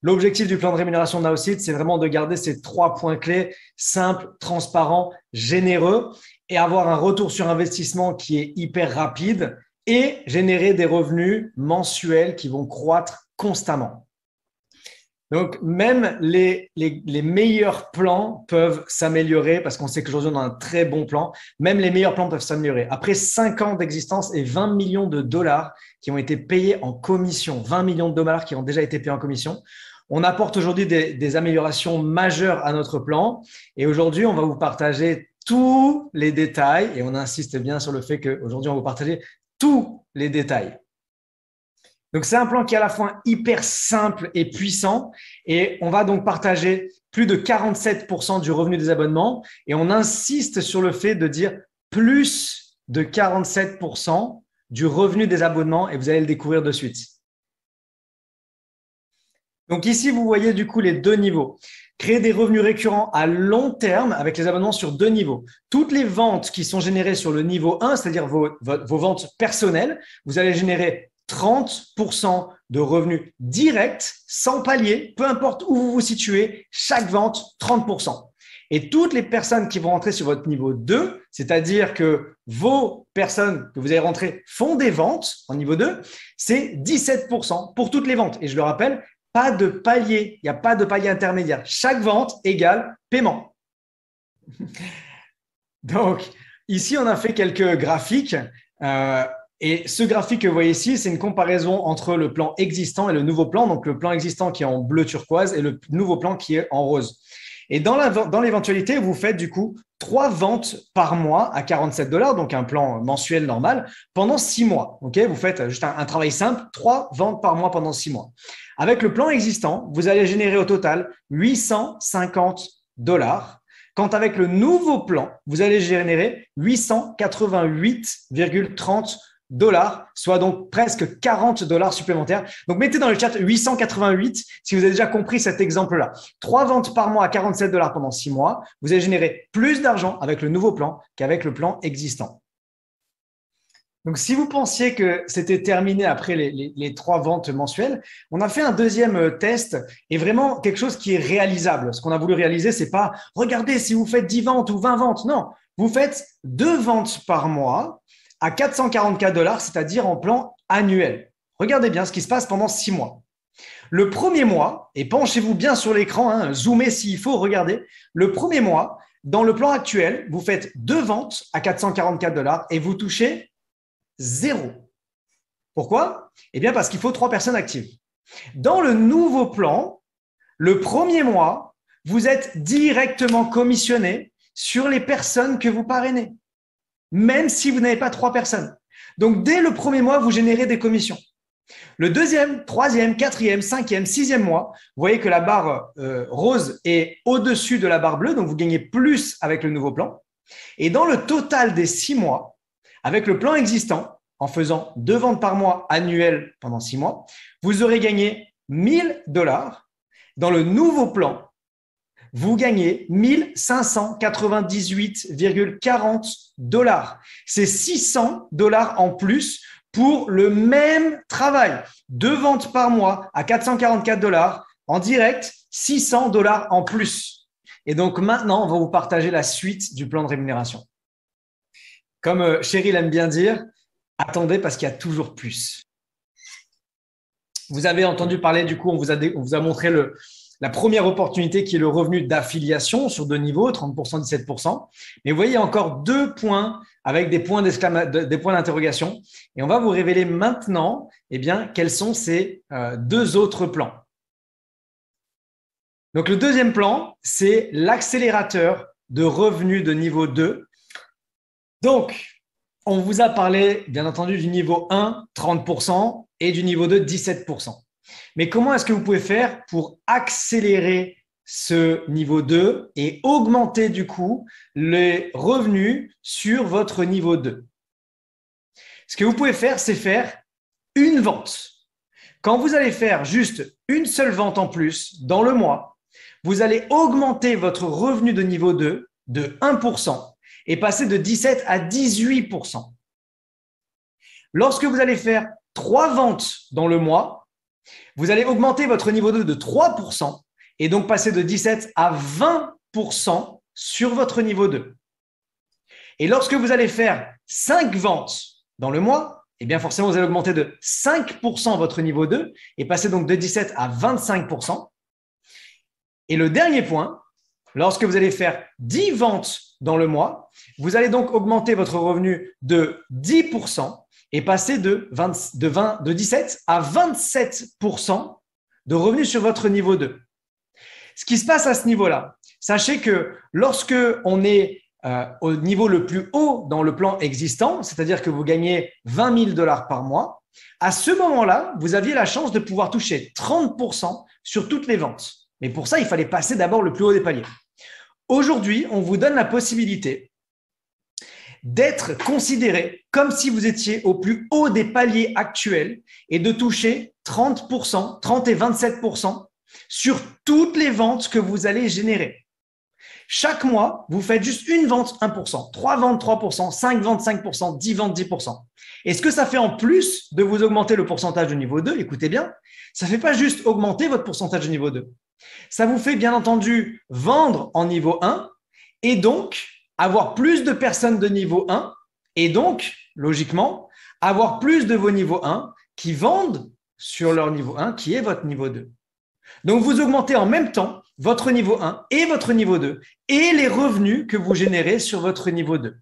L'objectif du plan de rémunération de Nowseed, c'est vraiment de garder ces 3 points clés, simples, transparents, généreux et avoir un retour sur investissement qui est hyper rapide et générer des revenus mensuels qui vont croître constamment. Donc, même les meilleurs plans peuvent s'améliorer parce qu'on sait qu'aujourd'hui, on a un très bon plan. Même les meilleurs plans peuvent s'améliorer. Après 5 ans d'existence et 20 millions de dollars qui ont été payés en commission, 20 millions de dollars qui ont déjà été payés en commission, on apporte aujourd'hui des améliorations majeures à notre plan. Et aujourd'hui, on va vous partager tous les détails. Et on insiste bien sur le fait qu'aujourd'hui, on va vous partager tous les détails. Donc, c'est un plan qui est à la fois hyper simple et puissant et on va donc partager plus de 47% du revenu des abonnements et on insiste sur le fait de dire plus de 47% du revenu des abonnements et vous allez le découvrir de suite. Donc ici, vous voyez du coup les 2 niveaux. Créer des revenus récurrents à long terme avec les abonnements sur 2 niveaux. Toutes les ventes qui sont générées sur le niveau 1, c'est-à-dire vos ventes personnelles, vous allez générer 30% de revenus directs, sans palier, peu importe où vous vous situez, chaque vente, 30%. Et toutes les personnes qui vont rentrer sur votre niveau 2, c'est-à-dire que vos personnes que vous allez rentrer font des ventes en niveau 2, c'est 17% pour toutes les ventes. Et je le rappelle, pas de palier, il n'y a pas de palier intermédiaire. Chaque vente égale paiement. Donc, ici, on a fait quelques graphiques. Et ce graphique que vous voyez ici, c'est une comparaison entre le plan existant et le nouveau plan. Donc, le plan existant qui est en bleu turquoise et le nouveau plan qui est en rose. Et dans l'éventualité, vous faites du coup 3 ventes par mois à 47 $, donc un plan mensuel normal, pendant 6 mois. Okay, vous faites juste un travail simple, 3 ventes par mois pendant 6 mois. Avec le plan existant, vous allez générer au total 850 $. Quand avec le nouveau plan, vous allez générer 888,30 $, soit donc presque 40 $ supplémentaires. Donc, mettez dans le chat 888 si vous avez déjà compris cet exemple-là. 3 ventes par mois à 47 $ pendant 6 mois. Vous allez générer plus d'argent avec le nouveau plan qu'avec le plan existant. Donc, si vous pensiez que c'était terminé après les 3 ventes mensuelles, on a fait un deuxième test et vraiment quelque chose qui est réalisable. Ce qu'on a voulu réaliser, c'est pas regardez si vous faites 10 ventes ou 20 ventes. Non, vous faites 2 ventes par mois à 444 $, c'est-à-dire en plan annuel. Regardez bien ce qui se passe pendant 6 mois. Le premier mois, et penchez-vous bien sur l'écran, zoomez s'il faut, regardez. Le premier mois, dans le plan actuel, vous faites 2 ventes à 444 $ et vous touchez 0. Pourquoi? Eh bien, parce qu'il faut 3 personnes actives. Dans le nouveau plan, le premier mois, vous êtes directement commissionné sur les personnes que vous parrainez, même si vous n'avez pas 3 personnes. Donc, dès le premier mois, vous générez des commissions. Le deuxième, troisième, quatrième, cinquième, sixième mois, vous voyez que la barre rose est au-dessus de la barre bleue, donc vous gagnez plus avec le nouveau plan. Et dans le total des 6 mois, avec le plan existant, en faisant 2 ventes par mois annuelles pendant 6 mois, vous aurez gagné 1 000 $. Dans le nouveau plan, vous gagnez 1 598,40 $. C'est 600 $ en plus pour le même travail. 2 ventes par mois à 444 $ en direct, 600 $ en plus. Et donc maintenant, on va vous partager la suite du plan de rémunération. Comme Cheryl aime bien dire, attendez parce qu'il y a toujours plus. Vous avez entendu parler, du coup, on vous a montré la première opportunité qui est le revenu d'affiliation sur 2 niveaux, 30%, 17%. Mais vous voyez, il y a encore 2 points avec des points d'interrogation. Et on va vous révéler maintenant quels sont ces 2 autres plans. Donc, le deuxième plan, c'est l'accélérateur de revenus de niveau 2. Donc, on vous a parlé, bien entendu, du niveau 1, 30%, et du niveau 2, 17%. Mais comment est-ce que vous pouvez faire pour accélérer ce niveau 2 et augmenter du coup les revenus sur votre niveau 2? Ce que vous pouvez faire, c'est faire une vente. Quand vous allez faire juste une seule vente en plus dans le mois, vous allez augmenter votre revenu de niveau 2 de 1% et passer de 17 à 18%. Lorsque vous allez faire 3 ventes dans le mois, Vous allez augmenter votre niveau 2 de 3% et donc passer de 17 à 20% sur votre niveau 2. Et lorsque vous allez faire 5 ventes dans le mois, eh bien forcément, vous allez augmenter de 5% votre niveau 2 et passer donc de 17 à 25%. Et le dernier point, lorsque vous allez faire 10 ventes dans le mois, vous allez donc augmenter votre revenu de 10% et passer de 17 à 27% de revenus sur votre niveau 2. Ce qui se passe à ce niveau-là, sachez que lorsque on est au niveau le plus haut dans le plan existant, c'est-à-dire que vous gagnez 20 000 $ par mois, à ce moment-là, vous aviez la chance de pouvoir toucher 30% sur toutes les ventes. Mais pour ça, il fallait passer d'abord le plus haut des paliers. Aujourd'hui, on vous donne la possibilité d'être considéré comme si vous étiez au plus haut des paliers actuels et de toucher 30%, 30 et 27% sur toutes les ventes que vous allez générer. Chaque mois, vous faites juste une vente 1%, 3 ventes 3%, 5 ventes 5%, 10 ventes 10%. Et ce que ça fait en plus de vous augmenter le pourcentage de niveau 2, écoutez bien, ça ne fait pas juste augmenter votre pourcentage de niveau 2. Ça vous fait bien entendu vendre en niveau 1 et donc avoir plus de personnes de niveau 1 et donc, logiquement, avoir plus de vos niveaux 1 qui vendent sur leur niveau 1 qui est votre niveau 2. Donc, vous augmentez en même temps votre niveau 1 et votre niveau 2 et les revenus que vous générez sur votre niveau 2.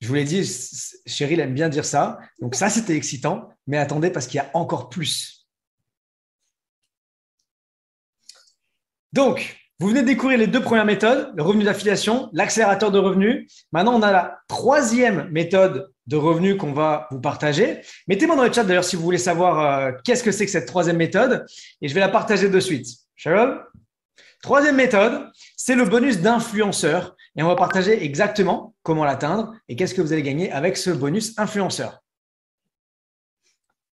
Je vous l'ai dit, Cheryl aime bien dire ça. Donc, ça, c'était excitant. Mais attendez, parce qu'il y a encore plus. Donc, vous venez de découvrir les deux premières méthodes, le revenu d'affiliation, l'accélérateur de revenus. Maintenant, on a la troisième méthode de revenus qu'on va vous partager. Mettez-moi dans le chat d'ailleurs si vous voulez savoir qu'est-ce que c'est que cette troisième méthode et je vais la partager de suite. Cheryl? Troisième méthode, c'est le bonus d'influenceur et on va partager exactement comment l'atteindre et qu'est-ce que vous allez gagner avec ce bonus influenceur.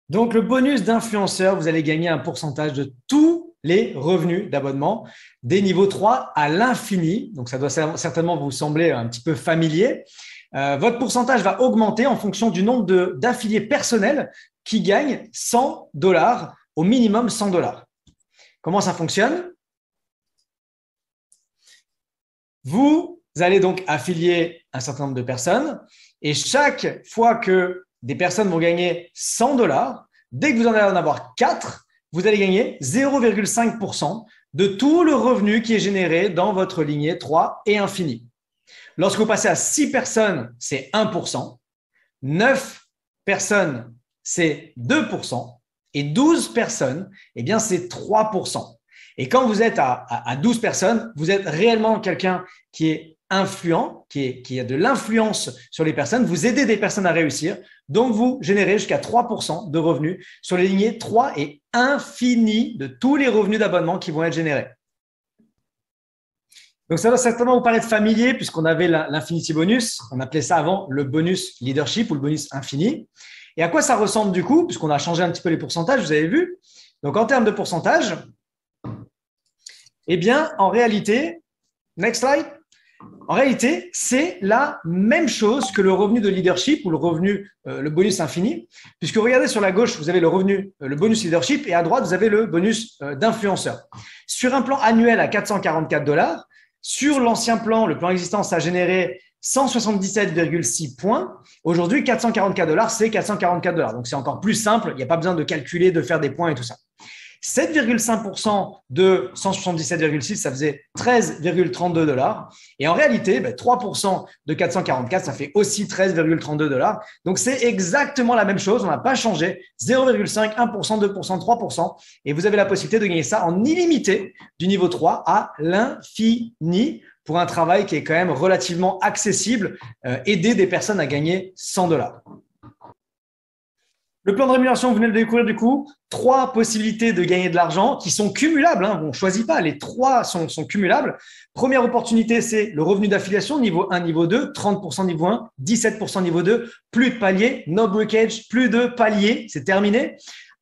Donc, le bonus d'influenceur, vous allez gagner un pourcentage de tous les revenus d'abonnement des niveaux 3 à l'infini. Donc, ça doit certainement vous sembler un petit peu familier. Votre pourcentage va augmenter en fonction du nombre d'affiliés personnels qui gagnent 100 $, au minimum 100 $. Comment ça fonctionne? Vous allez donc affilier un certain nombre de personnes et chaque fois que des personnes vont gagner 100 $, dès que vous en allez en avoir 4, vous allez gagner 0,5% de tout le revenu qui est généré dans votre lignée 3 et infini. Lorsque vous passez à 6 personnes, c'est 1%, 9 personnes, c'est 2% et 12 personnes, eh bien, c'est 3%. Et quand vous êtes à 12 personnes, vous êtes réellement quelqu'un qui est influent, qui a de l'influence sur les personnes, vous aidez des personnes à réussir, donc vous générez jusqu'à 3% de revenus sur les lignées 3 et infini de tous les revenus d'abonnement qui vont être générés. Donc, ça va certainement vous paraître familier puisqu'on avait l'infinity bonus, on appelait ça avant le bonus leadership ou le bonus infini. Et à quoi ça ressemble du coup, puisqu'on a changé un petit peu les pourcentages, vous avez vu. Donc, en termes de pourcentage, eh bien, en réalité, next slide. En réalité, c'est la même chose que le revenu de leadership ou le bonus infini, puisque regardez sur la gauche, vous avez le revenu, le bonus leadership, et à droite, vous avez le bonus d'influenceur. Sur un plan annuel à 444 $, sur l'ancien plan, le plan existant, ça a généré 177,6 points. Aujourd'hui, 444 $, c'est 444 $. Donc, c'est encore plus simple. Il n'y a pas besoin de calculer, de faire des points et tout ça. 7,5% de 177,6, ça faisait 13,32 $. Et en réalité, 3% de 444, ça fait aussi 13,32 $. Donc, c'est exactement la même chose. On n'a pas changé. 0,5, 1%, 2%, 3%. Et vous avez la possibilité de gagner ça en illimité du niveau 3 à l'infini pour un travail qui est quand même relativement accessible, aider des personnes à gagner 100 $. Le plan de rémunération, vous venez de le découvrir du coup, 3 possibilités de gagner de l'argent qui sont cumulables. On ne choisit pas, les 3 sont cumulables. Première opportunité, c'est le revenu d'affiliation, niveau 1, niveau 2, 30% niveau 1, 17% niveau 2, plus de paliers, no breakage, plus de paliers, c'est terminé.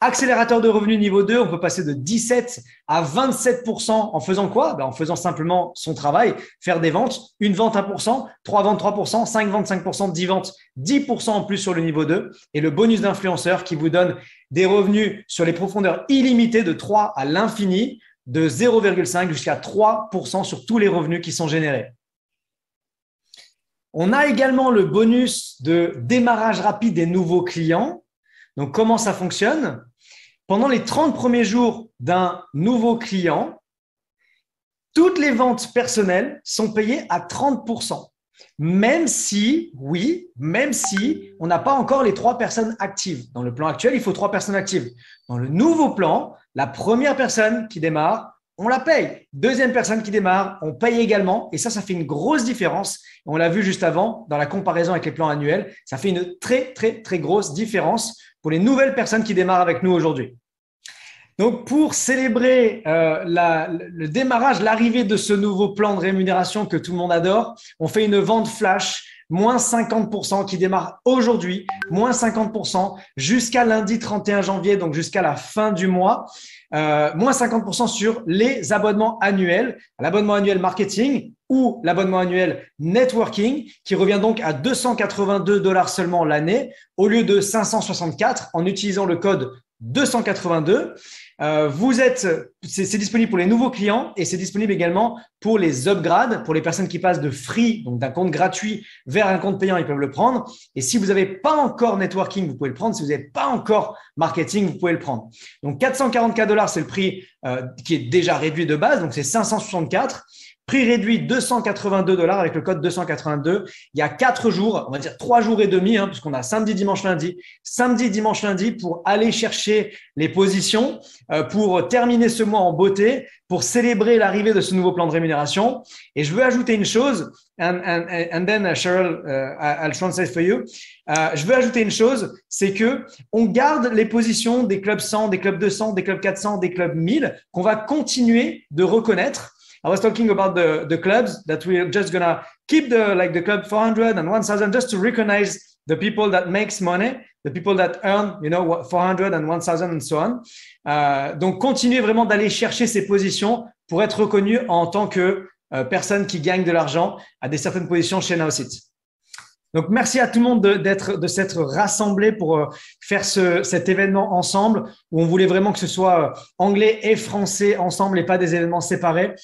Accélérateur de revenus niveau 2, on peut passer de 17 à 27% en faisant quoi? En faisant simplement son travail, faire des ventes, une vente 1%, 3 ventes 3%, 5 ventes 5%, 10 ventes 10% en plus sur le niveau 2 et le bonus d'influenceur qui vous donne des revenus sur les profondeurs illimitées de 3 à l'infini, de 0,5 jusqu'à 3% sur tous les revenus qui sont générés. On a également le bonus de démarrage rapide des nouveaux clients. Donc, comment ça fonctionne? Pendant les 30 premiers jours d'un nouveau client, toutes les ventes personnelles sont payées à 30%. Même si on n'a pas encore les 3 personnes actives. Dans le plan actuel, il faut 3 personnes actives. Dans le nouveau plan, la première personne qui démarre, on la paye. Deuxième personne qui démarre, on paye également. Et ça fait une grosse différence. On l'a vu juste avant dans la comparaison avec les plans annuels. Ça fait une très, très, très grosse différence pour les nouvelles personnes qui démarrent avec nous aujourd'hui. Donc, pour célébrer le démarrage, l'arrivée de ce nouveau plan de rémunération que tout le monde adore, on fait une vente flash, moins 50% qui démarre aujourd'hui, moins 50% jusqu'à lundi 31 janvier, donc jusqu'à la fin du mois, moins 50% sur les abonnements annuels, l'abonnement annuel marketing ou l'abonnement annuel networking qui revient donc à 282 $ seulement l'année au lieu de 564 en utilisant le code 282. C'est disponible pour les nouveaux clients et c'est disponible également pour les upgrades, pour les personnes qui passent de free, donc d'un compte gratuit vers un compte payant, ils peuvent le prendre. Et si vous n'avez pas encore networking, vous pouvez le prendre. Si vous n'avez pas encore marketing, vous pouvez le prendre. Donc 444 $, c'est le prix qui est déjà réduit de base, donc c'est 564. Prix réduit 282 $ avec le code 282. Il y a 4 jours, on va dire 3 jours et demi, puisqu'on a samedi, dimanche, lundi. Samedi, dimanche, lundi pour aller chercher les positions, pour terminer ce mois en beauté, pour célébrer l'arrivée de ce nouveau plan de rémunération. Et je veux ajouter une chose, and then Cheryl, I'll translate for you. Je veux ajouter une chose, c'est que on garde les positions des clubs 100, des clubs 200, des clubs 400, des clubs 1000 qu'on va continuer de reconnaître. I was talking about the clubs that we're just gonna keep the club 400 and 1000 just to recognize the people that makes money, the people that earn, 400 and 1000 and so on. Donc, continuez vraiment d'aller chercher ces positions pour être reconnu en tant que personne qui gagne de l'argent à des certaines positions chez Nowsit. Donc, merci à tout le monde de s'être rassemblés pour faire cet événement ensemble où on voulait vraiment que ce soit anglais et français ensemble et pas des événements séparés.